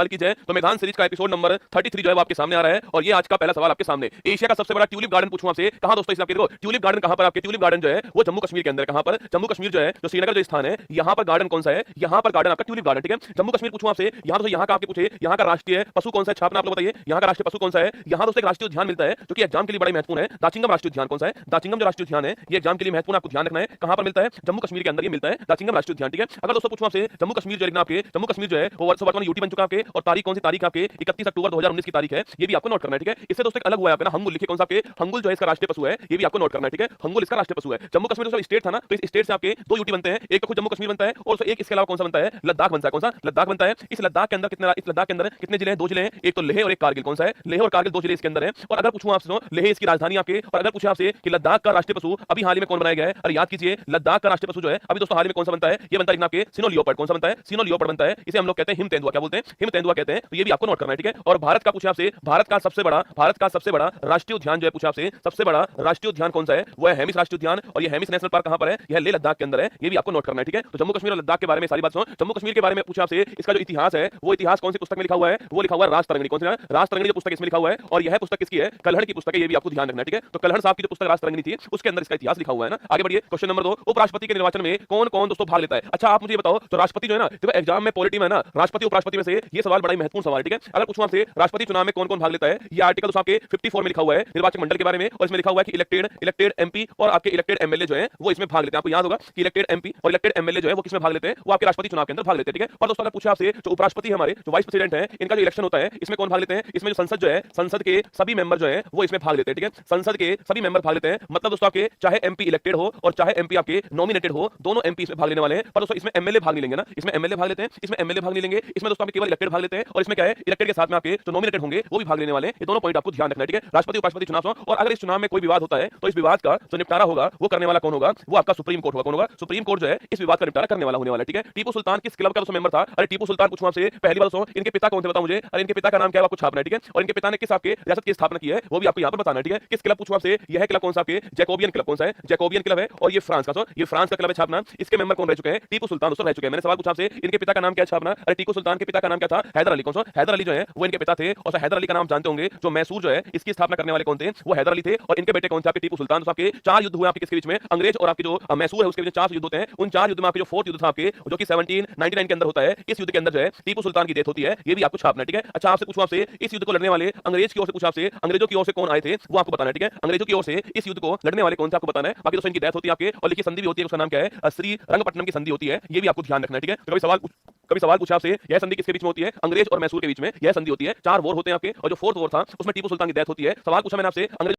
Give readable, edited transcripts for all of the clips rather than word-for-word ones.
की जय। तो मैदान सीरीज का एपिसोड नंबर 33 जो है वो आपके सामने आ रहा है और ये आज का पहला सवाल आपके सामने। एशिया का सबसे बड़ा ट्यूलिप गार्डन पूछूं आपसे, कहां दोस्तों इसे आपके देखो ट्यूलिप गार्डन कहां पर आपके ट्यूलिप गार्डन जो है वो जम्मू कश्मीर के अंदर, कहां पर जम्मू कश्मीर जो है जो श्रीनगर जो स्थान है यहां पर गार्डन कौन सा है, यहां पर गार्डन आपका ट्यूलिप गार्डन, ठीक है। जम्मू कश्मीर पूछूं आपसे, यहां दोस्तों यहां का आपके पूछे यहां का राष्ट्रीय पशु कौन सा है, छापना आप लोग बताइए यहां का राष्ट्रीय पशु कौन सा है। यहां दोस्तों एक राष्ट्रीय उद्यान मिलता है जो कि एग्जाम के लिए बड़ा महत्वपूर्ण है। दाचिंगम राष्ट्रीय उद्यान कौन सा है, दाचिंगम जो राष्ट्रीय उद्यान है ये एग्जाम के लिए महत्वपूर्ण, आपको ध्यान रखना है कहां पर मिलता है, जम्मू कश्मीर के अंदर ये मिलता है दाचिंगम राष्ट्रीय उद्यान, ठीक है। अगर दोस्तों पूछूं आपसे जम्मू कश्मीर जो है आपके जम्मू कश्मीर जो है वो वर्तमान यूटी बन चुका है आपके, और तारीख कौन सी तारीख आपके 31 अक्टूबर 2019 की तारीख है, ये भी आपको नोट करना है, ठीक है। इससे दोस्तों एक अलग हुआ है ना, हंगुल लिखिए कौन सा आपके, हंगुल जो है इसका राष्ट्रीय पशु है, ये भी आपको नोट करना है, ठीक है। हंगुल इसका राष्ट्रीय पशु है। जम्मू कश्मीर दोस्तों स्टेट था ना, तो इस स्टेट से आपके दो यूटी बनते हैं, एक तो खुद जम्मू कश्मीर बनता है और एक इसके अलावा कौन सा बनता है, लद्दाख बनता है। कौन सा लद्दाख बनता है। इस लद्दाख के अंदर कितने, इस लद्दाख के अंदर कितने जिले हैं, दो जिले हैं, एक तो लेह और एक कारगिल। कौन सा है, लेह और कारगिल दो जिले इसके अंदर है। और अगर पूछूं आपसे लेह इसकी राजधानी आपके, और अगर पूछे आपसे कि लद्दाख का राष्ट्रीय पशु अभी हाल ही में कौन बनाया गया है, और याद कीजिए लद्दाख का राष्ट्रीय पशु जो है अभी दोस्तों हाल ही में कौन सा बनता है, ये बनता है आपके सिनो लियोपर्ड। कौन सा बनता है, सिनो लियोपर्ड बनता है। इसे हम लोग कहते हैं हिम तेंदुआ, क्या बोलते हैं, हिम तेंदुआ कहते हैं। तो ये भी आपको नोट करना है, ठीक है। और भारत का पूछे आपसे, भारत का सबसे बड़ा राष्ट्रीय उद्यान जो है पूछा आपसे, सबसे बड़ा राष्ट्रीय उद्यान कौन सा है, वो है हेमिस राष्ट्रीय उद्यान। और ये हेमिस नेशनल पार्क कहां पर है, यह लेह लद्दाख के अंदर है, ये भी आपको नोट करना है, ठीक है। तो जम्मू कश्मीर और लद्दाख के बारे में सारी बात सुनो। जम्मू कश्मीर के बारे में पूछा आपसे, इसका जो इतिहास है वो इतिहास कौन सी पुस्तक में लिखा हुआ है, वो लिखा हुआ है राजतरंगिणी। कौन सी राजतरंगिणी जो पुस्तक इसमें लिखा हुआ है, और यह पुस्तक किसकी है, कल्हड़ की पुस्तक है, ये भी आपको ध्यान रखना है, ठीक है। तो कल्हड़ साहब की जो पुस्तक राजतरंगिणी थी उसके अंदर इसका इतिहास लिखा हुआ है ना। आगे बढ़िए, क्वेश्चन नंबर 2, उपराष्ट्रपति के निर्वाचन में कौन कौन दोस्तों भाग लेता है। अच्छा आप मुझे बताओ, तो राष्ट्रपति जो है ना, देखो एग्जाम में पॉलिटी में ना राष्ट्रपति उपराष्ट्रपति में से ये सवाल बड़ा ही महत्वपूर्ण सवाल, ठीक है। अगर पूछूं आपसे राष्ट्रपति चुनाव में कौन कौन भाग लेता है, ये आर्टिकल आपके 54 में लिखा हुआ है निर्वाचन मंडल के बारे में, और इसमें लिखा हुआ है कि इलेक्टेड एमपी और आपके इलेक्टेड एमएलए जो है वो इसमें भाग लेते हैं। आपको याद होगा कि इलेक्टेड एमपी और इलेक्टेड एमएलए जो है वो किसमें भाग लेते हैं, वो आपके राष्ट्रपति चुनाव के अंदर भाग लेते हैं, ठीक है। पर दोस्तों अगर पूछा आपसे जो उपराष्ट्रपति हमारे जो वाइस प्रेसिडेंट है इनका जो इलेक्शन होता है इसमें कौन भाग लेते हैं, इसमें जो संसद जो है संसद के सभी मेंबर जो है वो इसमें भाग लेते हैं, ठीक है। संसद के सभी मेंबर भाग लेते हैं, मतलब दोस्तों आपके चाहे एमपी इलेक्टेड हो और चाहे एमपी आपके नॉमिनेटेड हो, दोनों एमपी इसमें भाग लेने वाले हैं। पर दोस्तों इसमें एमएलए भाग नहीं लेंगे ना, इसमें एमएलए भाग लेते हैं, इसमें एमएलए भाग नहीं लेंगे, इसमें दोस्तों आपके केवल इलेक्टेड भाग लेते हैं। और इसमें क्या है, इलेक्टेड के साथ में आपके जो नॉमिनेटेड होंगे वो भी भाग लेने वाले हैं। ये दोनों पॉइंट आपको ध्यान रखना है, ठीक है। राष्ट्रपति उपराष्ट्रपति चुनाव। और अगर इस चुनाव में कोई विवाद होता है तो इस विवाद का जो निपटारा होगा वो करने वाला कौन होगा, वो आपका सुप्रीम कोर्ट होगा। कौन होगा, सुप्रीम कोर्ट जो है इस विवाद का निपटारा करने वाला होने वाला, ठीक है। टीपू सुल्तान किस क्लब का दोस्तों मेंबर था, अरे टीपू सुल्तान पूछूं आपसे पहली बार दोस्तों इनके पिता कौन थे बताओ मुझे, अरे इनके पिता का नाम क्या है आपको छापना है, ठीक है। और इनके पिता ने किस आपके रियासत की स्थापना की है वो भी आपको यहां पर बताना है, ठीक है। किस क्लब पूछूं आपसे, यह क्लब कौन सा आपके जैकोबियन क्लब। कौन सा है, जैकोबियन क्लब है, और ये फ्रांस का, ये फ्रांस का क्लब है छापना। इसके मेंबर कौन रह चुके हैं, टीपू सुल्तान दोस्तों रह चुके हैं। मैंने सवाल पूछा आपसे इनके पिता का नाम क्या छापना, अरे टीपू सुल्तान के पिता का नाम क्या था, हैदर अली। कौन सा, हैदर अली जो है वो इनके पिता थे। और हैदर अली का नाम जानते होंगे, जो मैसूर जो है इसकी स्थापना करने वाले कौन थे, वो हैदर अली थे। और इनके बेटे कौन थे आपके टीपू सुल्तान। तो आपके 4 युद्ध हुए आपके किसके बीच में, अंग्रेज और आपके जो मैसूर है उसके बीच 4 युद्ध होते हैं। उन 4 युद्ध में आपके जो 4th युद्ध था आपके जो कि 1799 के अंदर होता है, इस युद्ध के अंदर जो है टीपू सुल्तान की डेथ होती है, ये भी आपको छापना है, ठीक है। अच्छा आपसे पूछूं आपसे इस युद्ध को लड़ने वाले अंग्रेज की ओर से पूछा आपसे अंग्रेजों की ओर से कौन आए थे वो आपको बताना है, ठीक है। अंग्रेजों की ओर से इस युद्ध को लड़ने वाले कौन थे आपको बताना है। बाकी दोस्तों इनकी डेथ होती है आपके, और लिखिए संधि भी होती है, उसका नाम क्या है, श्री रंगपट्टनम की संधि होती है, ये भी आपको ध्यान रखना है, ठीक है। तो कभी सवाल पूछा आपसे यह संधि किसके बीच में होती है, अंग्रेज और मैसूर के बीच में यह संधि होती है। 4 वॉर होते हैं आपके, और जो 4th वॉर था उसमें टीपू सुल्तान की डेथ होती है। सवाल पूछा मैंने आपसे अंग्रेज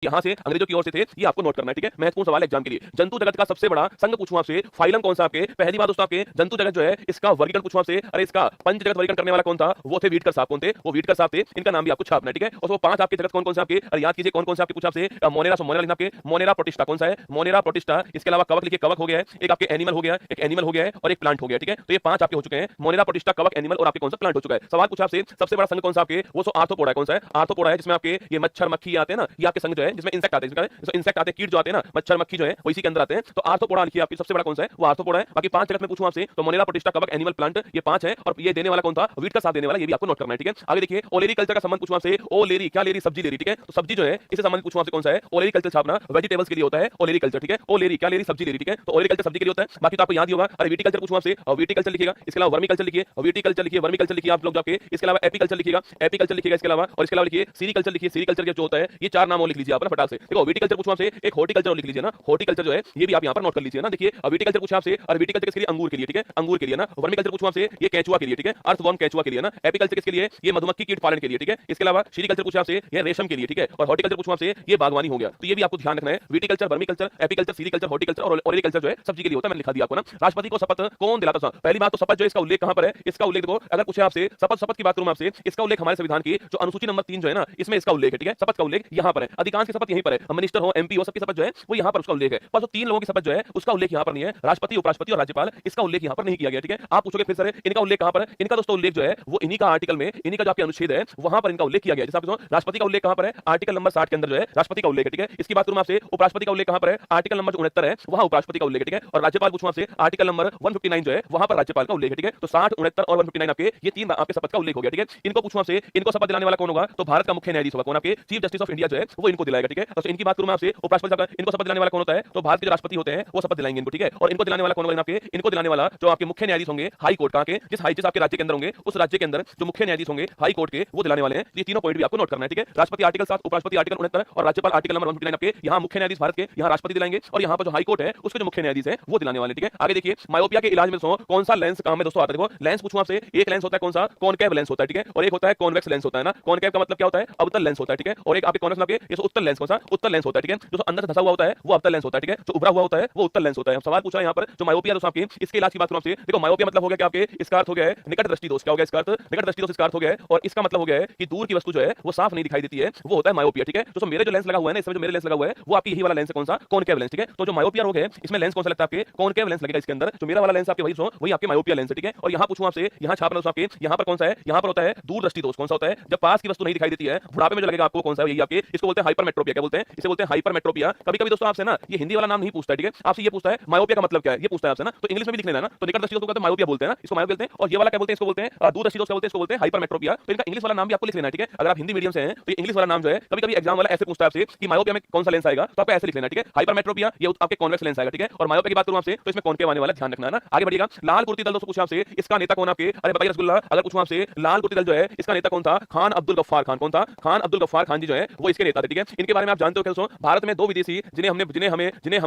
यहां से अंग्रेजों की ओर से थे, ये आपको नोट करना है, ठीक है। महत्वपूर्ण सवाल एग्जाम के लिए। जंतु जगत का सबसे बड़ा संघ पूछूं आपसे, फाइलम कौन सा आपके, पहली बात दोस्तों आपके जंतु जगत जो है इसका वर्गीकरण पूछूं आपसे, अरे इसका पंच जगत वर्गीकरण करने वाला कौन था, वो थे वीटकर साहब। कौन थे, वो वीटकर साहब थे, इनका नाम भी आपको छापना है, ठीक है। और वो 5 आपके जगत कौन कौन से आपके, अरे याद कीजिए कौन कौन से आपके पूछा आपसे, मोनेरा लिखना आपके, मोनेरा प्रोटिस्टा। कौन सा है, मोनेरा प्रोटिस्टा। इसके अलावा कवक लिखिए, कवक हो गया है, एक आपके एनिमल हो गया, एक एनिमल हो गया है, और एक प्लांट हो गया, ठीक है। तो ये 5 आपके हो चुके हैं, मोनेरा प्रोटिस्टा, कवक, एनिमल और आपके कौन सा प्लांट हो चुका है। सवाल पूछा आपसे सबसे बड़ा संघ कौन सा आपके, वो आर्थ्रोपोडा है। कौन सा है, आर्थ्रोपोडा है, जिसमें आपके ये मच्छर मक्खी आते हैं ना, ये आपके संघ जो है जिसमें इंसेक्ट आते हैं, इंसेक्ट आते हैं, कीट जो आते हैं ना, मच्छर मक्खी जो है वो इसी के अंदर आते हैं। तो आर्थ्रोपोडा लिखिए आपकी सबसे बड़ा कौन सा है, वो आर्थ्रोपोडा है। बाकी 5 जगत में पूछूं आपसे तो मोनेरा प्रोटिस्टा, कवक, एनिमल, प्लांट, ये 5 है। और ये देने वाला कौन था, वीट का साथ देने वाला, ये भी आपको नोट करना है, ठीक है। आगे देखिए ओलेरी कल्चर का संबंध पूछूं आपसे, ओलेरी क्या लेरी, सब्जी लेरी, ठीक है। तो सब्जी जो है इससे संबंधित पूछूं आपसे कौन सा है, ओलेरी कल्चर छापना वेजिटेबल्स के लिए होता है, ओलेरी कल्चर, ठीक है। ओलेरी क्या लेरी, सब्जी लेरी, ठीक है। तो ओलेरी कल्चर सब्जी के लिए होता है। बाकी तो आपको याद ही होगा, अरे वीटी कल्चर पूछूं आपसे, वीटी कल्चर लिखिएगा, इसके अलावा वर्मी कल्चर लिखिए, वीटी कल्चर लिखिए, वर्मी कल्चर लिखिए आप लोग जाके, इसके अलावा एपी कल्चर लिखिएगा, एपी कल्चर लिखिएगा इसके अलावा, और इसके अलावा लिखिए सीरी कल्चर लिखिए, सीरी कल्चर जो होता है, ये 4 नाम और लिख लीजिए आप ना फटाक से। देखो वीटी कल्चर पूछूं आपसे, एक हॉर्टिकल्चर लिख लीजिए ना, हॉर्टिकल्चर जो है ये भी आप यहां पर नोट कर लीजिए ना। देखिए विटिकल्चर पूछा आपसे, और विटिकल्चर किसके लिए, अंगूर के लिए, ठीक है, अंगूर के लिए ना। वर्मीकल्चर पूछा आपसे, ये केचुआ के लिए, ठीक है, अर्थवर्म केचुआ के लिए ना। एपीकल्चर किसके लिए, ये मधुमक्खी कीट पालन के लिए, ठीक है। इसके अलावा सीरीकल्चर पूछा आपसे, ये रेशम के लिए, ठीक है। और हॉर्टिकल्चर पूछा आपसे, ये बागवानी हो गया। तो ये भी आपको ध्यान रखना है, viticulture, vermiculture, apiculture, sericulture, horticulture और ओलेरीकल्चर जो है सब्जी के लिए होता है, मैंने लिखा दिया आपको ना। राष्ट्रपति को शपथ कौन दिलाता था, पहली बात तो शपथ जो है इसका उल्लेख कहां पर है, इसका उल्लेख देखो, अगर पूछे आपसे शपथ की बात करूं आपसे, इसका उल्लेख हमारे संविधान की जो अनुसूची नंबर 3 जो है ना इसमें इसका उल्लेख है, ठीक है। शपथ का उल्लेख यहां पर है। अधिकांश की शपथ यहीं पर है, मिनिस्टर हो, एमपी हो, सबकी शपथ जो है वो यहाँ पर उसका उल्लेख है। पर जो 3 लोगों की शपथ जो है उसका उल्लेख यहाँ पर नहीं है, राष्ट्रपति, उपराष्ट्रपति और राज्यपाल, इसका उल्लेख यहाँ पर नहीं किया गया। ठीक है, आप पूछोगे फिर सर इनका उल्लेख कहाँ पर है? इनका दोस्तों उल्लेख जो है वो इन्हीं का आर्टिकल में, इन्हीं का जो आपके अनुच्छेद है वहां पर इनका उल्लेख किया गया है। जैसे आप राष्ट्रपति का उल्लेख कहां पर है? आर्टिकल नंबर 60 के अंदर जो है राष्ट्रपति का उल्लेख है। ठीक है, इसकी बात करूं आपसे, उपराष्ट्रपति का उल्लेख कहां पर है? आर्टिकल नंबर 69 है, वहां उपराष्ट्रपति का उल्लेख है। ठीक है, और राज्यपाल पूछूं आपसे, आर्टिकल नंबर 159 जो है वहां पर राज्यपाल का उल्लेख है। ठीक है, तो 60, 69 और 159 आपके ये 3 आपके शपथ का उल्लेख हो गया। ठीक है, इनको पूछूं आपसे, इनको शपथ दिलाने वाला कौन होगा? तो भारत का मुख्य न्यायाधीश होगा। कौन? आपके चीफ जस्टिस ऑफ इंडिया जो है वो इनको दिलाएगा। ठीक है, तो इनकी बात करूं मैं आपसे, उपराष्ट्रपति इनको शपथ दिलाने वाला कौन होता है? तो भारत के जो राष्ट्रपति होते हैं वो शपथ दिलाएंगे इनको। ठीक है, और इनको दिलाने वाला कौन होगा? आपके इनको दिलाने वाला जो आपके मुख्य न्यायाधीश होंगे हाई कोर्ट का, जिस आपके राज्य के अंदर होंगे उस राज्य के अंदर जो मुख्य न्यायाधीश होंगे हाई कोर्ट के वो दिलाने वाले हैं। ये तीनों पॉइंट भी आपको नोट करना है। ठीक है, राष्ट्रपति आर्टिकल 7, उपराष्ट्रपति आर्टिकल 69 और राज्यपाल आर्टिकल नंबर 159 आपके यहाँ मुख्य न्यायाधीश भारत के यहाँ राष्ट्रपति दिलाएंगे, और यहाँ पर जो हाई कोर्ट है उसके जो मुख्य न्यायाधीश है वो दिलाने वाले। ठीक है, आगे देखिए, मायोपिया के इलाज में कौन सा लेंस काम में दोस्तों आता है? देखो लेंस पूछूं आपसे, एक लेंस होता है कौन सा? कॉनकेव लेंस होता है। ठीक है, और एक होता है कॉन्वेक्स लेंस होता है ना। कॉनकेव का मतलब क्या होता है? अवतल लेंस होता है। ठीक है, और एक आपके कॉन्वेक्स आपके ये उत्तल लेंस, कौन सा? उत्तल लेंस होता है। ठीक है, जो अंदर से धंसा हुआ होता है वो अवतल लेंस होता है। ठीक है, जो उभरा हुआ होता है वो उत्तल लेंस होता है। सवाल पूछा है यहाँ पर जो मायोपिया दोस्तों आपकी, इसके इलाज की बात करूं आपसे, देखो मायोपिया मतलब हो गया क्या आपके? इसका अर्थ हो गया है निकट दृष्टि दोष। क्या हो गया इसका अर्थ? निकट दृष्टि दोष इसका अर्थ हो गया है, और इसका मतलब हो गया है कि दूर की वस्तु जो है वो साफ नहीं दिखाई देती है, वो होता है मायोपिया। ठीक है, तो मेरे जो लेंस लगा हुआ है ना, इसमें जो मेरे लेंस लगा हुआ है वो आपकी यही वाला लेंस है। कौन सा? Concave lens. ठीक है, तो जो मायोपिया रोग है इसमें लेंस कौन सा लगता है? आपके कॉनकेव लेंस लगेगा इसके अंदर। जो मेरा वाला लेंस आपके वही आपके मायोपिया लेंस है। ठीक है, और यहाँ पूछूं आपसे, यहाँ छाप रहा आपके, यहाँ पर कौन सा है? यहाँ पर होता है दूर दृष्टि दोष। कौन सा होता है? जब पास की वस्तु नहीं दिखाई देती है, बुढ़ापे में जो लगेगा आपको, कौन सा? यही आपके, इसको बोलते हैं हाइपरमेट्रोपिया। क्या बोलते हैं? इसे बोलते हैं हाइपरमेट्रोपिया। कभी-कभी दोस्तों आपसे ना ये हिंदी वाला नाम नहीं पूछता है। ठीक है, आपसे ये पूछता है मायोपिया का मतलब क्या है, ये पूछता है आपसे ना, तो इंग्लिश में भी लिख लेना ना। तो निकट दृष्टि दोष को मायोपिया बोलते हैं ना, इसको मायोपिया बोलते हैं। और ये वाला क्या बोलते हैं? इसको बोलते हैं दूर दृष्टि दोष। क्या बोलते हैं? इसको बोलते हैं हाइपरमेट्रोपिया। तो इनका इंग्लिश वाला नाम भी आपको लिख लेना है। ठीक है, अगर आप हिंदी मीडियम से हैं तो ये इंग्लिश वाला नाम जो है, कभी-कभी एग्जाम वाला ऐसे पूछता है आपसे कि मायोपिया में कौन सा लेंस आएगा, तो आपको ऐसे लिख लेना है। ठीक है, हाइपरमेट्रोपिया ये आपके कॉन्वेक्स लेंस आएगा। ठीक है, और मायोपिया की बात करूं आपसे तो इसमें कॉनकेव आने वाला, ध्यान रखना है ना। आगे बढ़िएगा, लाल कुर्ती दल दोस्तों पूछा आपसे, इसका नेता कौन? आपके अरे बताइए रसगुल्ला, अगर पूछूं आपसे लाल कुर्ती दल जो है इसका नेता कौन था? खान अब्दुल गफ्फार खान। कौन था? खान अब्दुल गफ्फार खान जी जो है वो इसके नेता थे। ठीक है, इनके बारे में आप जानते हो क्या? भारत में 2 विदेशी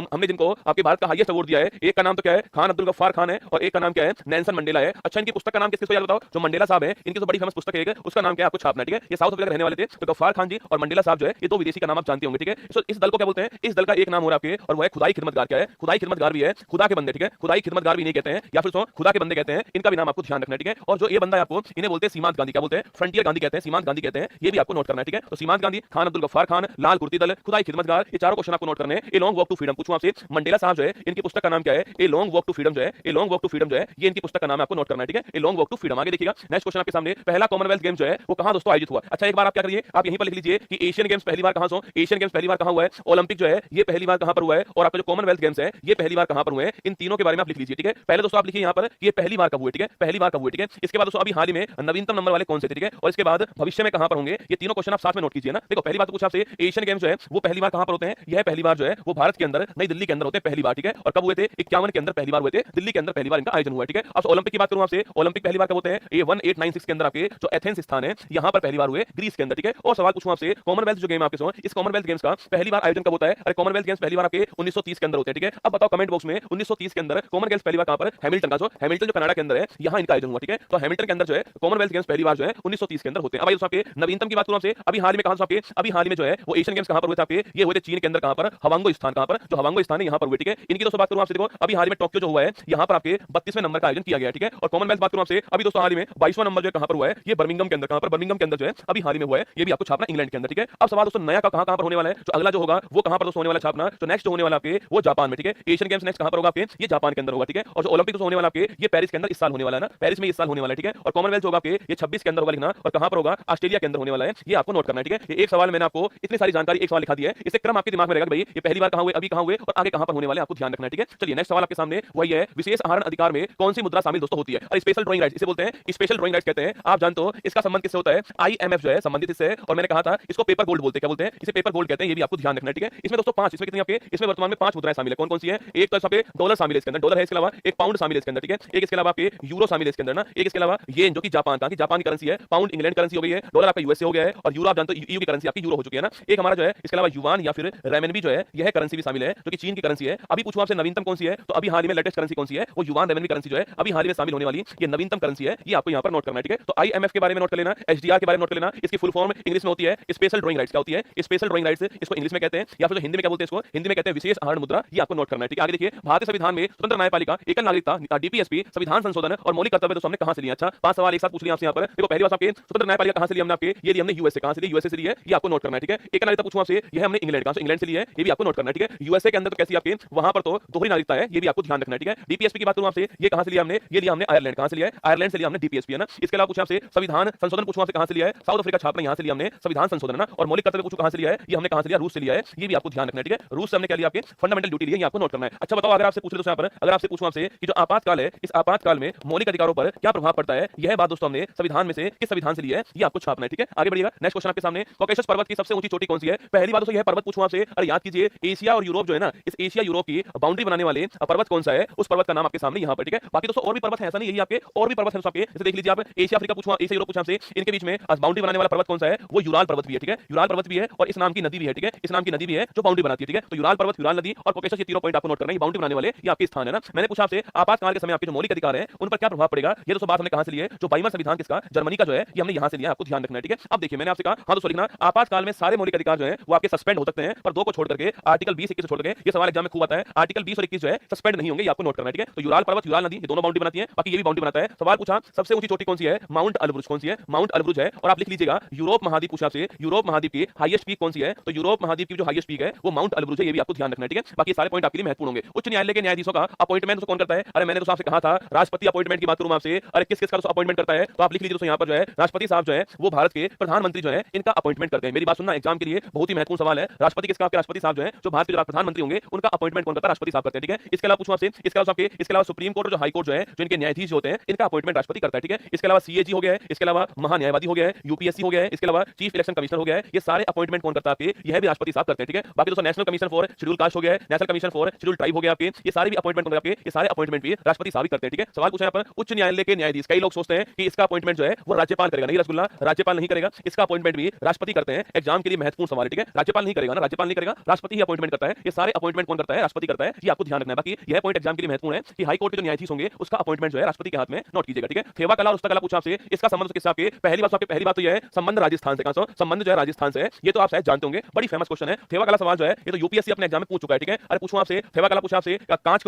हमने जिनको आपके भारत का हाईएस्ट अवार्ड दिया है, एक का नाम तो क्या है? खान अब्दुल गफ्फार खान है, और एक का नाम क्या है? नेल्सन मंडेला है। अच्छा, इनकी पुस्तक का नाम किसको याद बताओ? जो मंडेला साहब है, इनकी तो बड़ी फेमस पुस्तक है, उसका नाम क्या है? आपको छापना है। ठीक है, ये साउथ अफ्रीका रहने वाले थे, तो गफ्फार खान जी और मंडेला साहब जो है ये 2 विदेशी का नाम आप जानते होंगे। ठीक है, इस दल को क्या बोलते हैं? इस दल का एक नाम हो रहा है आपके, और वो है खुदाई खिदमतगार। क्या है? खुदाई खिदमतगार भी है, खुदा के बंदे। ठीक है, खुदाई खिदमतगार भी नहीं कहते हैं, या फिर खुदा के बंदे कहते हैं, इनका भी नाम आपको ध्यान रखना है। ठीक है, और जो ये बंदा है आपको, इन्हें बोलते हैं सीमांत गांधी। क्या बोलते हैं? फ्रंटियर गांधी कहते हैं, सीमांत गांधी कहते हैं, ये भी आपको नोट करना है। ठीक है, तो सीमांत गांधी, खान अब्दुल गफ्फार खान, लाल कुर्ती दल, खुदाई खिदमतगार, ये चारों क्वेश्चन आपको नोट करने हैं। A long walk to freedom पूछूं आपसे, मंडेला साहब जो है इनकी पुस्तक का नाम क्या है? A long walk to freedom जो है, a long walk to freedom जो है ये इनकी पुस्तक का नाम है, आपको नोट करना है। ठीक है, a long walk to freedom. आगे देखिएगा, नेक्स्ट क्वेश्चन आपके सामने, पहला कॉमनवेल्थ गेम जो है वो कहां दोस्तों आयोजित हुआ? अच्छा, एक बार आप क्या करिए, आप यहीं पर लिख लीजिए कि एशियन गेम्स पहली बार कहां एशियन गेम्स पहली बार कहां हुआ है, ओलंपिक जो है ये पहली बार कहां पर हुआ है, और आपका जो कॉमनवेल्थ गेम्स है ये पहली बार कहां पर हुए हैं, इन तीनों के बारे में आप लिख लीजिए। ठीक है, पहले दोस्तों आप लिखिए यहां पर ये पहली बार कब हुए। ठीक है, पहली बार कब हुए। ठीक है, इसके बाद दोस्तों अभी हाल ही में नवीनतम नंबर वाले कौन से थे। ठीक है, और इसके बाद भविष्य में कहां पर होंगे, ये तीनों क्वेश्चन आप साथ में नोट कीजिए ना। देखो पहली बात पूछा आपसे, एशियन गेम्स जो है वो पहली बार कहां पर होते हैं? यह पहली बार जो है वो भारत के अंदर नई दिल्ली के अंदर होते हैं पहली बार। ठीक है, और कब हुए थे? 51 के अंदर पहली बार हुए थे, दिल्ली के अंदर पहली बार इनका आयोजन हुआ है। ठीक है, अब ओलंपिक की बात करूं आपसे, ओलंपिक पहली बार कब होते हैं? ये 1896 के अंदर आपके जो एथेंस स्थान है यहां पर पहली बार हुए, ग्रीस के अंदर। ठीक है, और सवाल पूछूं आपसे, कॉमनवेल्थ जो गेम आपके इस कॉमनवेल्थ गेम्स का पहली बार आयोजन कब होता है? अरे कॉमनवेल्थ गेम्स पहली बार आपके 1930 के अंदर होते हैं। ठीक है, अब बताओ कमेंट बॉक्स में 1930 के अंदर कॉमनवेल्थ पहली बार कहां पर? हैमिल्टन का, जो हैमिल्टन जो कनाडा के अंदर है यहां इनका आयोजन हुआ। ठीक है, तो हैमिल्टन के अंदर जो है कॉमनवेल्थ गेम्स पहली बार जो है 1930 के अंदर होते हैं। अब आपके नवीनतम की बात करूं आपसे, अभी हाल में कहां आपके, अभी हाल में जो है वो एशियन गेम्स कहां पर हुए थे आपके? ये हुए थे चीन के अंदर। कहां पर? हवांगो स्थान। कहां पर? जो हवांगो स्थान है यहां पर हुए। ठीक है, इनकी दोस्तों बात करूं आपसे, देखो अभी हाल में टोक्यो जो हुआ है यहां पर आपके 32वें नंबर का आयोजन किया गया। ठीक है, और कॉमनवेल्थ बात करूं आपसे, अभी दोस्तों हाल में 22वां नंबर जो कहां पर हुआ है? ये बर्मिंघम के अंदर। कहां पर? बर्मिंघम के अंदर जो है अभी हाल में हुआ है, ये भी आपको छापना इंग्लैंड के अंदर। ठीक है, अब सवाल दोस्तों नया का कहां पर होने वाला है? जो अगला जो होगा वो कहां पर दोस्तों होने वाला छापना, तो नेक्स्ट होने वाला आपके वो जापान में। ठीक है, एशियन गेम्स नेक्स्ट कहां पर होगा आपके? ये जापान के अंदर होगा। ठीक है, और जो ओलंपिक होने वाला आपके ये पेरिस के अंदर इस साल होने वाला है ना, पेरिस में इस साल होने वाला है। ठीक है, और कॉमनवेल्थ होगा आपके ये 26 के अंदर होगा लिखना, और कहां पर होगा? ऑस्ट्रेलिया के अंदर होने वाला है, ये आपको नोट करना है। ठीक है, ये एक सवाल मैंने आपको इतनी सारी जानकारी एक सवाल लिखा दिया है, इससे क्रम आपके दिमाग में रहेगा भाई ये पहली बार कहां हुए, अभी कहां हुए और आगे कहां पर होने वाले, आपको ध्यान रखना है। ठीक है, चलिए नेक्स्ट सवाल आपके सामने वही है, विशेष आहरण अधिकार में कौन सी मुद्रा शामिल दोस्तों होती है? और स्पेशल ड्राइंग राइट्स इसे बोलते हैं, स्पेशल ड्राइंग राइट्स कहते हैं। आप जानते हो इसका संबंध किससे होता है? आईएमएफ जो है संबंधित इससे, और मैंने कहा था इसको पेपर गोल्ड बोलते हैं। क्या बोलते हैं? इसे पेपर गोल्ड कहते हैं, ये भी आपको ध्यान रखना है। ठीक है, इसमें दोस्तों 5, इसमें कितनी आपके इसमें वर्तमान में 5 मुद्राएं शामिल है। कौन कौन सी है? एक तो सबसे डॉलर शामिल है इसके अंदर, डॉलर है, इसके अलावा एक पाउंड शामिल है इसके अंदर। ठीक है, एक इसके अलावा आपके यूरो शामिल है इसके अंदर ना, एक इसके अलावा येन जो कि जापान का, जापान की करेंसी है, पाउंड इंग्लैंड करेंसी हो गई है, डॉलर आपका यूएसए हो गया है, और यूरो आप जानते हो ईयू की करेंसी आपकी यूरो हो चुकी है ना। एक हमारा जो है इसके अलावा युवान या फिर रेमनबी जो है यह करेंसी भी शामिल है जो कि चीन की करेंसी है। अभी पूछूं आपसे नवीनतम कौन सी है, तो अभी हाल ही में लेटेस्ट करेंसी कौन सी है? वो युवान रेमनबी करेंसी जो है अभी हाल ही में शामिल होने वाली ये नवीनतम करेंसी है, ये आपको यहां पर नोट करना है। ठीक है, तो आईएमएफ के बारे में नोट कर लेना, एचडीआर के बारे में नोट कर लेना, इसकी फुल फॉर्म इंग्लिश में होती है स्पेशल ड्राइंग राइट्स। क्या होती है? स्पेशल ड्राइंग राइट्स, इसको इंग्लिश में कहते हैं, या फिर हिंदी में क्या बोलते हैं इसको? हिंदी में कहते हैं विशेष आहरण मुद्रा, ये आपको नोट करना है। ठीक है, आगे देखिए, भारतीय संविधान में स्वतंत्र न्यायपालिका, एकल नागरिकता, डीपीएसपी, संविधान संशोधन और मौलिक कर्तव्य दोस्तों हमने कहां से लिया? अच्छा 5 सवाल एक साथ पूछ लिया आपसे यहां पर। देखो पहली बात आपके स्वतंत्र न्यायपालिका कहां से लिया हमने? आपके ये लिया हमने यूएसए। कहां से लिया? यूएसए से लिया, ये आपको नोट करना है। ठीक है, एकल नागरिकता पूछूं आपसे, यह हमने इंग्लैंड का, इंग्लैंड से लिया है, ये भी आपको नोट करना है, ठीक है। यूएसए के अंदर तो कैसी आपके वहां पर तो दोहरी नागरिकता है, ये भी आपको ध्यान रखना है, ठीक है। डीपीएसपी की बात करूं आपसे, ये कहां से लिया हमने, ये लिया हमने आयरलैंड, कहां से लिया है, आयरलैंड से लिया हमने डीपीएसपी, है ना। इसके अलावा पूछा आपसे संविधान संशोधन पूछूं आपसे, कहां से लिया है, साउथ अफ्रीका छापना, यहां से लिया हमने संविधान संशोधन, है ना। और मौलिक कर्तव्य पूछूं कहां से लिया है, ये हमने कहां से लिया, रूस से लिया है, ये भी आपको ध्यान रखना है, ठीक है। रूस से हमने क्या लिया, आपके फंडामेंटल ड्यूटी लिया, ये आपको नोट करना है। अच्छा बताओ, अगर आपसे पूछ ले तो यहाँ पर, अगर आपसे पूछूं आपसे कि जो आपातकाल है, इस आपातकाल में मौलिक अधिकारों पर क्या प्रभाव पड़ता है, यह बात दोस्तों हमने संविधान में से किस संविधान से लिया है, ये आपको छापना है, ठीक है। आगे बढ़िएगा, नेक्स्ट क्वेश्चन आपके सामने, कॉकेशस पर्वत की सबसे ऊंची चोटी कौन सी है। पहली बात दोस्तों यह पर्वत पूछूं आपसे, अरे याद कीजिए, एशिया और यूरोप जो है ना, इस एशिया यूरोप की बाउंड्री बनाने वाले पर्वत कौन सा है, उस पर्वत का नाम आपके सामने यहाँ पर, ठीक है। बाकी दोस्तों और भी पर्वत है, ऐसा नहीं, यही आपके और भी पर्वत है आपके, जैसे देख लीजिए आप, एशिया अफ्रीका पूछूं, एशिया यूरोप पूछा आपसे, इनके बीच में बाउंड्री बनाने वाला पर्वत कौन सा है, वो यूराल पर्वत भी है, ठीक है। यूराल पर्वत भी है और इस नाम की नदी भी है, ठीक है। इस नाम की नदी भी है जो बाउंड्री बनाती है, ठीक है। तो यूराल पर्वत, यूराल नदी और कॉकेशस, ये तीनों पॉइंट आपको नोट करना है, बाउंड्री बनाने वाले ये आपके स्थान है ना। मैंने पूछा आपसे आपातकाल के समय आपके जो मौलिक अधिकार है उन पर क्या प्रभाव पड़ेगा, ये दोस्तों बात हमने कहां से ली है, जो 22वां संविधान किसका, जर्मनी का जो है, ये हमने यहां से लिया, आपको ध्यान रखना है, ठीक है। अब देखिए मैंने आपसे कहा, हां दोस्तों लिखना, आपातकाल में सारे मौलिक अधिकार जो है वो आपके सस्पेंड हो सकते हैं, पर दो को छोड़ करके, आर्टिकल 20 21 छोड़ करके, ये सवाल एग्जाम में खूब आता है, आर्टिकल 20 और 21 जो है सस्पेंड नहीं होंगे, ये आपको नोट करना है, ठीक है। तो यूराल पर्वत, यूराल नदी, ये दोनों बाउंड्री बनाती है, बाकी ये भी बाउंड्री बनाता है। सवाल पूछा सबसे ऊंची चोटी कौन सी है, माउंट एलब्रुज कौन सी है, माउंट एलब्रुज है। और आप लिख लीजिएगा यूरोप महाद्वीप पूछा आपसे, यूरोप महाद्वीप की हाईएस्ट पीक कौन सी है, तो यूरोप महाद्वीप की जो हाईएस्ट पीक है वो माउंट एलब्रुज है, ये भी आपको ध्यान रखना है, ठीक है। बाकी सारे पॉइंट आपके लिए महत्वपूर्ण होंगे। उच्च न्यायालय के न्यायाधीशों का अपॉइंटमेंट कौन करता है, अरे मैंने तो आपसे कहा था राष्ट्रपति अपॉइंटमेंट की बात करूं आपसे, अरे किस किस का अपॉइंटमेंट करता है, तो आप लिख लीजिए दोस्तों यहाँ पर जो है राष्ट्रपति साहब जो है वो भारत के प्रधानमंत्री जो है इनका अपॉइंटमेंट करते हैं। मेरी बात सुनना, एग्जाम के लिए बहुत ही महत्वपूर्ण सवाल है, राष्ट्रपति किसका, आपके राष्ट्रपति साहब जो है जो भारत के प्रधानमंत्री होंगे उनका अपॉइंटमेंट कौन करता है, राष्ट्रपति साहब करते हैं, ठीक है। इसके अलावा पूछूं आपसे, इसके अलावा सुप्रीम कोर्ट और जो हाई कोर्ट जो है जो इनके न्यायाधीश होते हैं इनका अपॉइंटमेंट राष्ट्रपति करता है, ठीक है। इसके अलावा सीएजी हो गया है, इसके अलावा महान्यायवादी हो गया है, यूपीएससी हो गया है, इसके अलावा चीफ इलेक्शन कमिश्नर हो गया है, ये सारे अपॉइंटमेंट कौन करता है आपके, यह भी राष्ट्रपति साहब करते हैं, ठीक है। बाकी दोस्तों national commission for schedule caste हो गया है, national commission for schedule tribe हो गया आपके, ये सारे भी अपॉइंटमेंट आपके, ये सारे अपॉइंटमेंट भी राष्ट्रपति साहब ही करते हैं, ठीक है। सवाल पूछा यहाँ पर उच्च न्यायालय के न्यायाधीश, कई लोग सोचते हैं कि इसका अपॉइंटमेंट जो है वो राज्यपाल करेगा, नहीं रसगुल्ला, राज्यपाल नहीं करेगा, इसका अपॉइंटमेंट भी राष्ट्रपति करते हैं। एग्जाम के लिए महत्वपूर्ण सवाल है, ठीक है। राज्यपाल नहीं करेगा ना, राज्यपाल नहीं करेगा, राष्ट्रपति ही अपॉइंटमेंट करता है, ये सारे अपॉइंटमेंट कौन करता है, राष्ट्रपति करता है, ये आपको ध्यान रखना है। बाकी यह पॉइंट एग्जाम के लिए महत्वपूर्ण है कि हाई कोर्ट के जो न्यायाधीश होंगे उसका अपॉइंटमेंट जो है राष्ट्रपति के हाथ में नोट कीजिएगा, ठीक है। थेवा कला और उस्तकला पूछा आपसे, इसका संबंध किससे, आपके पहली बात तो यह है संबंध राजस्थान से, कहां से संबंध जो है राजस्थान से है, ये तो आप शायद जानते होंगे, बड़ी फेमस क्वेश्चन है। थेवा कला सवाल जो है ये तो यूपीएससी अपने एग्जाम में पूछ चुका है, ठीक है। अरे पूछूं आपसे, थेवा कला पूछा आपसे, कांच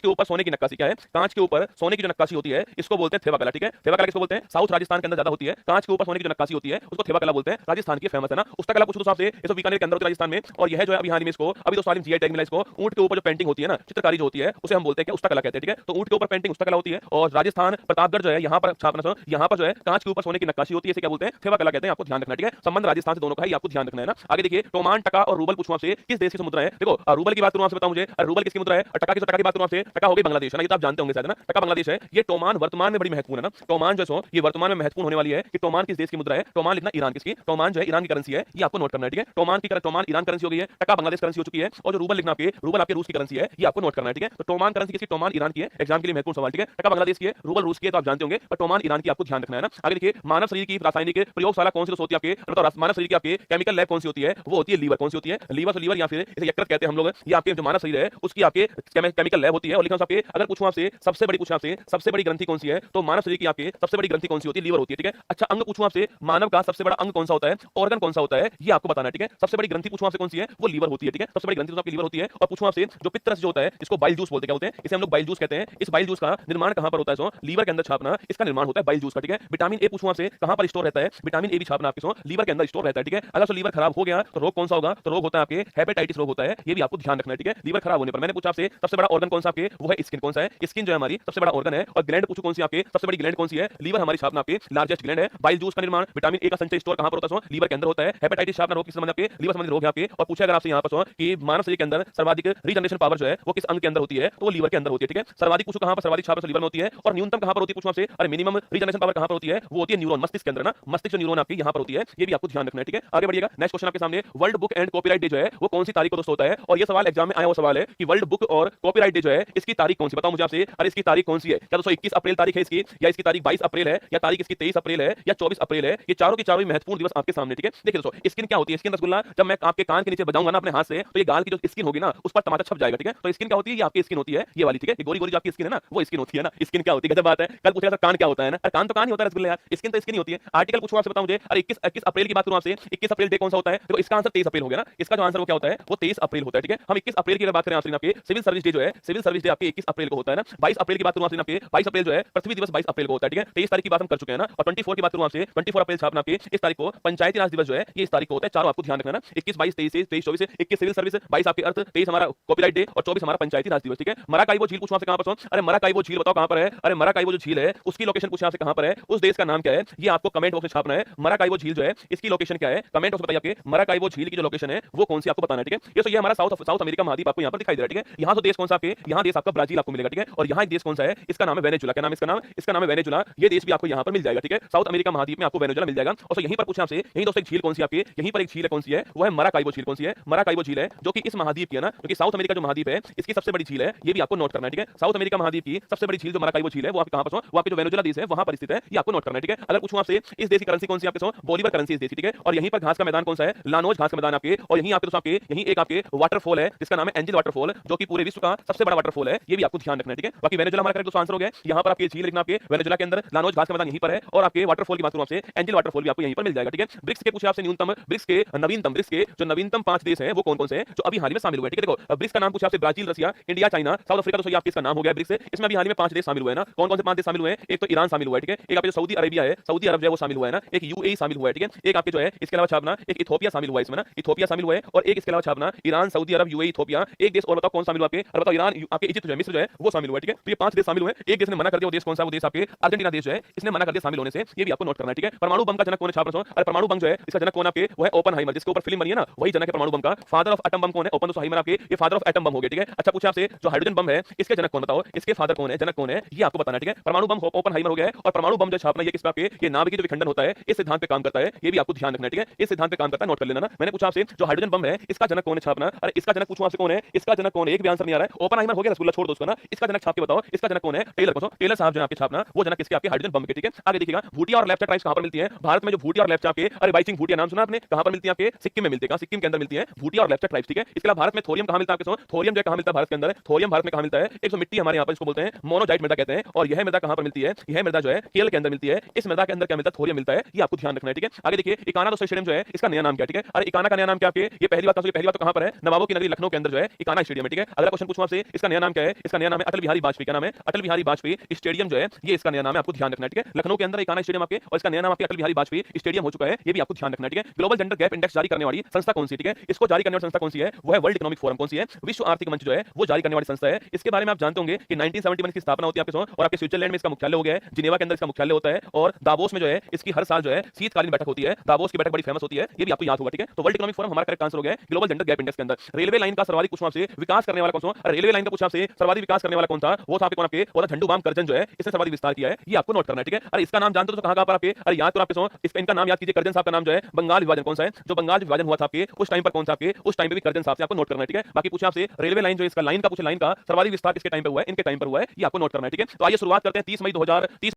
के ऊपर सोने की नक्काशी, क्या है, कांच के ऊपर सोने की जो नक्काशी होती है इसको बोलते हैं थेवा कला, ठीक है। थेवा कला किसको बोलते हैं, साउथ राजस्थान के अंदर ज्यादा होती है, कांच के ऊपर सोने की जो नक्काशी होती है उसको थेवा कला बोलते हैं, राजस्थान की फेमस है ना। उस्तकला पूछो तो आपसे, ये तो बीकानेर के अंदर होती है राजस्थान में, और यह जो है अभी हाल ही में इसको अभी तो सालिम जीआई टैग मिला इसको, ऊंट के ऊपर जो पेंटिंग होती है ना, चित्रकारी जो होती है उसे हम बोलते हैं कि उस्तकला कहते हैं, ठीक है। तो ऊंट के ऊपर पेंटिंग उस्तकला होती है, और राजस्थान प्रतापगढ़ जो है यहाँ पर छापना, यहाँ पर जो है कांच के ऊपर सोने की नक्काशी होती है, इसे क्या बोलते हैं, थेवा कला कहते हैं, आपको ध्यान रखना, ठीक है। संबंध राजस्थान से दोनों का है, आपको ध्यान रखना है ना। आगे देखिए, टोमान, टका और रूबल पूछूं आपसे, किस देश की मुद्रा है। देखो रूबल की बात करूं आपसे, बताओ मुझे रूबल किसकी मुद्रा है, टका की बात करूं आपसे, टका होगी बांग्लादेश है ना, ये तो आप जानते होंगे शायद ना, टका बांग्लादेश है। ये टोमान वर्तमान में बड़ी महत्वपूर्ण है ना, टोमान जो है ये वर्तमान में महत्वपूर्ण होने वाली है कि टोमान किस देश की मुद्रा है, टोमान लिखना ईरान किसकी, टोमान जो है ईरान की करेंसी है, ये आपको नोट करना है, ठीक है। टोमान ईरान करेंसी हो गई है, टका बांग्लादेश करेंसी हो चुकी है, और जो रूबल लिखना आपके, रूबल आपके रूस की करेंसी है, ये आपको नोट करना है, ठीक है। तो टोमान करेंसी किसकी, टोमान ईरान की है, एग्जाम के लिए महत्वपूर्ण सवाल, ठीक है। टका बांग्लादेश की है, रूबल रूस की है, तो आप जानते होंगे, पर टोमान ईरान की आपको ध्यान रखना है ना। आगे देखिए, मानव शरीर की रासायनिक प्रयोगशाला कौन सी होती है आपके, मतलब मानव शरीर की आपके केमिकल लैब कौन सी होती है, वो होती है लीवर, कौन सी होती है, लीवर या फिर इसे यकृत कहते हैं हम लोग, ये आपके जो मानव शरीर है उसकी आपके केमिकल लैब होती है। और लिखा आपके, अगर पूछूं आपसे सबसे बड़ी ग्रंथि कौन सी है, तो मानव शरीर की आपके सबसे बड़ी ग्रंथि कौन सी होती है, लीवर होती है, ठीक है। अच्छा अंग पूछूं आपसे, मानव का सबसे बड़ा अंग कौन सा होता है, ऑर्गन कौन सा होता है, ये आपको बताना है, ठीक है। सबसे बड़ी ग्रंथि पूछूं आपसे कौन सी है, वो लीवर होती है, ठीक है। सबसे बड़ी ग्रंथि तो आपकी लीवर होती है। और पूछूं आपसे, जो पित्तरस जो होता है इसको बाइल जूस बोलते हैं, क्या बोलते हैं, इसे हम लोग बाइल जूस कहते हैं। इस बाइल जूस का निर्माण कहां पर होता है, सो लीवर के अंदर छापना, इसका निर्माण होता है बाइल जूस का, ठीक है। विटामिन ए पूछूं आपसे, कहां पर स्टोर रहता है, विटामिन ए भी छापना आपके सो लीवर के अंदर स्टोर रहता है, ठीक है। अगर सो लीवर खराब हो गया तो रोग कौन सा होगा, तो रोग होता है आपके हेपेटाइटिस रोग होता है, ये भी आपको ध्यान रखना है, ठीक है। लीवर खराब होने पर मैंने पूछा आपसे सबसे बड़ा ऑर्गन कौन सा आपके, वो है स्किन, कौन सा है, स्किन जो है हमारी सबसे बड़ा ऑर्गन है। और ग्लैंड पूछो कौन सी आपके, सबसे बड़ी ग्लैंड कौन सी है, लीवर हमारी छापना आपके लार्जेस्ट ग्लैंड है। बाइल जूस का निर्माण, विटामिन ए का संचय स्टोर कहां पर होता है, सो लीवर के अंदर होता है। हेपेटाइटिस छापना रोग किस संबंध आपके, लीवर संबंधी रोग है आपके। और पूछा अगर आपसे यहां पर सो कि मानव शरीर के अंदर सर्वाधिक रीजनरेशन पावर जो है वो किस अंग के अंदर होती है, तो वो लीवर के अंदर होती है, ठीक है। सर्वाधिक पूछो कहां पर, सर्वाधिक छापना लीवर में होती है। और न्यूनतम कहां पर होती है पूछो आपसे, अरे मिनिमम रीजनरेशन पावर कहां पर होती है, वो होती है न्यूरॉन, मस्तिष्क के अंदर ना, मस्तिष्क न्यूरॉन आपकी यहां पर होती है, ये भी आपको ध्यान रखना है, ठीक है। आगे बढ़िएगा, नेक्स्ट क्वेश्चन आपके सामने, world book and copyright day जो है वो कौन सी तारीख को दोस्तों होता है। और ये सवाल एग्जाम में आया हुआ सवाल है कि वर्ल्ड बुक और कॉपीराइट डे जो है इसकी तारीख कौन सी, बताओ मुझे आपसे, अरे इसकी तारीख कौन सी है, क्या दोस्तों 21 अप्रैल तारीख है इसकी, या इसकी तारीख 22 अप्रैल है, या तारीख इसकी 23 अप्रैल है, या 24 अप्रैल है। ये चारों की चारों महत्वपूर्ण दिवस आपके सामने, ठीक है। देखिए दोस्तों, स्किन क्या होती है, स्किन रसगुल्ला, जब मैं आपके कान के नीचे बजाऊंगा ना अपने हाथ से, तो ये गाल की जो स्किन होगी ना उस पर टमाटर छप जाएगा, ठीक है। तो स्किन क्या होती है, ये आपकी स्किन होती है, ये वाली, ठीक है। गोरी गोरी जो आपकी स्किन है ना वो स्किन होती है ना, स्किन क्या होती है, गजब बात है। कल पूछा था कान क्या होता है ना, कान तो कान ही होता है रसगुल्ला यार, स्किन तो स्किन ही होती है। आर्टिकल पूछूं आपसे, बताओ मुझे, अरे 21 अप्रैल की बात करूं आपसे, 21 अप्रैल डे कौन सा होता है, देखो इसका आंसर 23 अप्रैल हो गया ना, इसका जो आंसर वो क्या होता है, वो 23 अप्रैल होता है, ठीक है। हम 21 अप्रैल की बात करें आपसे, आपके सिविल सर्विस डे जो है, सिविल सर्विस डे आपके 21 अप्रैल को होता है ना। 22 अप्रैल की बात करूं आपसे, आपके 22 अप्रैल जो है पृथ्वी दिवस 22 अप्रैल को होता है, ठीक है। 23 तारीख की बात हम कर चुके हैं ना। और 24 की बात करूं आपसे, 24 अप्रैल छापना आपके इस तारीख को पंचायती राज दिवस जो है ये इस तारीख को होता है, चारों आपको ध्यान रखना ना, 21, 22, 23, 23, 24, 21 सिविल सर्विस, 22 आपके अर्थ, 23 हमारा कॉपीराइट डे और 24 हमारा पंचायती राज दिवस, ठीक है। मराकाई वो झील पूछूं आपसे कहां पर सो, अरे मराकाई वो झील बताओ कहां पर है, अरे मराकाई वो जो झील है उसकी लोकेशन पूछूं आपसे कहां पर है, उस देश का नाम क्या है, ये आपको कमेंट बॉक्स में छापना है। मराकाई वो झील जो है इसकी लोकेशन क्या है, कमेंट बॉक्स में बताइए आपके मराकाई वो झील की जो लोकेशन है वो कौन सी आपको बताना है, ठीक है। ये हमारा साउथ अमेरिका महाद्वीप आपको यहाँ पर दिखाई दे रहा है, ठीक है। यहाँ तो देश कौन सा आपके, यहाँ देश आपका ब्राजील आपको मिलेगा, ठीक है। और यहाँ एक देश कौन सा है, इसका नाम है वेनेजुला, क्या नाम है इसका नाम, इसका नाम है वेनेजुला, ये देश भी आपको यहाँ पर मिल जाएगा, ठीक है। साउथ अमेरिका महाद्वीप में आपको वेनेजुला मिल जाएगा। और यहीं पर पूछा आपसे, यहीं दोस्तों एक झील कौन सी आपकी, यहीं पर एक झील कौन सी है, वो है मराकाई वो झील कौन सी है, मराकाई वो झील है जो कि इस महाद्वीप की है ना, क्योंकि साउथ अमेरिका जो महाद्वीप है इसकी सबसे बड़ी झील है, ये भी आपको नोट करना है, ठीक है। साउथ अमेरिका महाद्वीप की सबसे बड़ी झील जो मराकाई वो झील है वो आपके कहां पर, वो आपके जो वेनेजुला देश है वहां पर स्थित है, ये आपको नोट करना है, ठीक है। अगर पूछूं आपसे इस देश की करेंसी कौन सी आपके सो, बोलीवर करेंसी इस देश की, ठीक है। और यहीं पर घास का मैदान कौन सा है, लानोज घास का मैदान आपके, और यहीं आपके दोस्तों आपके यहीं एक आपके वाटरफॉल है जिसका नाम है एंजल वाटरफॉल, जो कि पूरे विश्व का सबसे बड़ा वाटरफॉल है, ये भी आपको ध्यान रखना है, ठीक है। बाकी वेनेजुला हमारा करेक्ट दोस्तों आंसर हो गया। यहां पर आपके झील लिखना आपके वेनेजुला के अंदर, लानोज घास का मैदान यहीं पर है, और आपके वाटरफॉल की बात करूं आपसे, एंजल वाटरफॉल भी आपको यहीं पर मिल जाएगा, ठीक है। ब्रिक्स के पूछे आपसे न्यूनतम, ब्रिक्स के नवीनतम, ब्रिक्स के जो नवीनतम 5 देश हैं वो कौन कौन से हैं जो अभी हाल ही में शामिल हुए, ठीक है। देखो ब्रिक्स का नाम पूछा आपसे, ब्राजील, रसिया, इंडिया, चाइना, साउथ अफ्रीका, दोस्तों ये आपके इसका नाम हो गया ब्रिक्स। इसमें अभी हाल ही में 5 देश शामिल हुए हैं ना, कौन कौन से 5 देश शामिल हुए हैं, एक तो ईरान शामिल हुआ है, ठीक है। एक आपके जो सऊदी अरेबिया है, सऊदी अरब जो है वो शामिल हुआ है ना, एक यूएई शामिल हुआ है, ठीक है। एक आपके जो है इसके अलावा छापना एक इथोपिया शामिल हुआ है इसमें ना, इथोपिया शामिल हुआ है, और एक इसके अलावा छापना ईरान, सऊदी अरब, यूएई, इथोपिया, एक देश और बताओ कौन शामिल हुआ आपके, और बताओ ईरान, आपके इजिप्ट जो है, मिस्र जो है वो शामिल हुआ है, ठीक है। तो ये 5 देश शामिल हुए, एक देश ने मना कर दिया, वो देश कौन सा, वो देश आपके अर्जेंटीना देश जो है इसने मना कर दिया शामिल होने से, ये भी आपको नोट करना है, ठीक है। परमाणु बम का जनक कौन है, छापना। अरे परमाणु बम जो है इसका जनक कौन आपके, वो है ओपेनहाइमर, जिसके ऊपर फिल्म बनी है ना, वही जनक है परमाणु बम का। फादर ऑफ एटम बम कौन है, ओपेनहाइमर आपके, ये फादर ऑफ एटम बम हो गया, ठीक है। अच्छा पूछा आपसे जो हाइड्रोजन बम है इसके जनक कौन, बताओ इसके फादर कौन है, जनक कौन है, ये आपको बताना है, ठीक है। परमाणु बम ओपेनहाइमर हो गया है, और परमाणु बम जो छापना ये किस पे आपके, ये नाभिकीय जो विखंडन होता है इस सिद्धांत पे काम करता है, ये भी आपको ध्यान रखना है, ठीक है। इस सिद्धांत पे काम करता है, नोट कर लेना ना। मैंने पूछा आपसे जो हाइड्रोजन बम है इसका जनक कौन है, छापना। अरे इसका जनक पूछूं आपसे कौन है, इसका जनक कौन है, एक भी आंसर नहीं आ रहा है। ओपेनहाइमर हो गया, रसगुल्ला छोड़ दो उसको ना, इसका जनक छाप के बताओ, इसका जनक कौन है, टेलर को, टेलर साहब जो है आपके छापना, वो जनक किसके, आपके हाइड्रोजन बम के, ठीक है। आगे देखिएगा भूटिया और लेप्चा ट्राइब्स कहां पर मिलती है, भारत में जो भूटिया और लेप्चा आपके, अरे बाई सिंह भूटिया नाम सुना आपने, कहां पर मिलती है आपके, सिक्किम में मिलती है, सिक्किम के अंदर मिलती है भूटिया और लेप्चा ट्राइब्स, ठीक है। इसके अलावा भारत में थोरियम कहां मिलता है आपके, थोरियम जो कहां मिलता है भारत के अंदर, थोरियम भारत में कहां मिलता है, एक तो मिट्टी हमारे यहां पर इसको बोलते हैं मोनोजाइट मृदा कहते हैं, और यह मृदा कहां पर मिलती है, यह मृदा जो है केरल के अंदर मिलती है। इस मृदा के अंदर क्या मिलता है, थोरियम मिलता है, ये आपको ध्यान रखना है, ठीक है। आगे देखिए इकाना दोस्तों स्टेडियम जो है इसका नया नाम क्या है, ठीक है। अरे इकाना का नया नाम क्या आपके, ये पहली बात तो कहां पर है, नवाबों की नगरी लखनऊ के अंदर जो है इकाना स्टेडियम है, ठीक है। अगला क्वेश्चन पूछूं आपसे, इसका नया नाम क्या है, इसका नया नाम है अटल बिहारी वाजपेयी, क्या नाम है, अटल बिहारी वाजपेयी स्टेडियम जो है ये इसका नया नाम है, आपको ध्यान रखना है, ठीक है। लखनऊ के अंदर इकाना स्टेडियम आपके, और इसका नया नाम आपके अटल बिहारी वाजपेयी स्टेडियम हो चुका है, ये भी आपको ध्यान रखना है, ठीक है। ग्लोबल जेंडर गैप इंडेक्स जारी करने वाली संस्था कौन सी, ठीक है। इसको जारी करने वाली संस्था कौन सी है, वो है वर्ल्ड इकोनॉमिक फोरम, कौन सी है, विश्व आर्थिक मंच जो है वो जारी करने वाली संस्था है। इसके बारे में आप जानते होंगे कि 1971 की स्थापना होती है आपके, और आपके स्विट्जरलैंड में इसका मुख्यालय हो गया है, जिनेवा के अंदर इसका मुख्यालय होता है, और दावोस में जो है इसकी हर साल जो है शीतकालीन बैठक होती है, दावोस की बैठक बड़ी फेमस होती है, ये भी आपको याद होगा, ठीक है। तो वर्ल्ड इकोनॉमिक फोरम हमारा करेक्ट आंसर हो गया है ग्लोबल जेंडर गैप इंडेक्स के अंदर। रेलवे लाइन का सर्वाधिक पूछूं आपसे विकास करने वाला कौन सा, रेलवे लाइन का पूछा आपसे सर्वाधिक विकास करने वाला कौन था, वो था आपके कौन, आपके वो था झंडू बाम करजन जो है इसने सर्वाधिक विस्तार किया है, ये आपको नोट करना है, ठीक है। अरे इसका नाम जानते हो तो कहां पर आपके, अरे याद करो आपके, इसका इनका नाम याद कीजिए, करजन साहब का नाम जो है बंगाल विभाजन कौन सा है, जो बंगाल विभाजन हुआ था आपके उस टाइम पर कौन सा, आपके उस टाइम पे भी करजन साहब से आपको नोट करना है, ठीक है। बाकी पूछा आपसे रेलवे लाइन जो इसका लाइन का पूछे, लाइन का सर्वाधिक विस्तार किसके टाइम पे हुआ है, इनके टाइम पर हुआ है, ये आपको नोट करना है, ठीक है। तो आइए शुरुआत करते हैं 30 मई 2030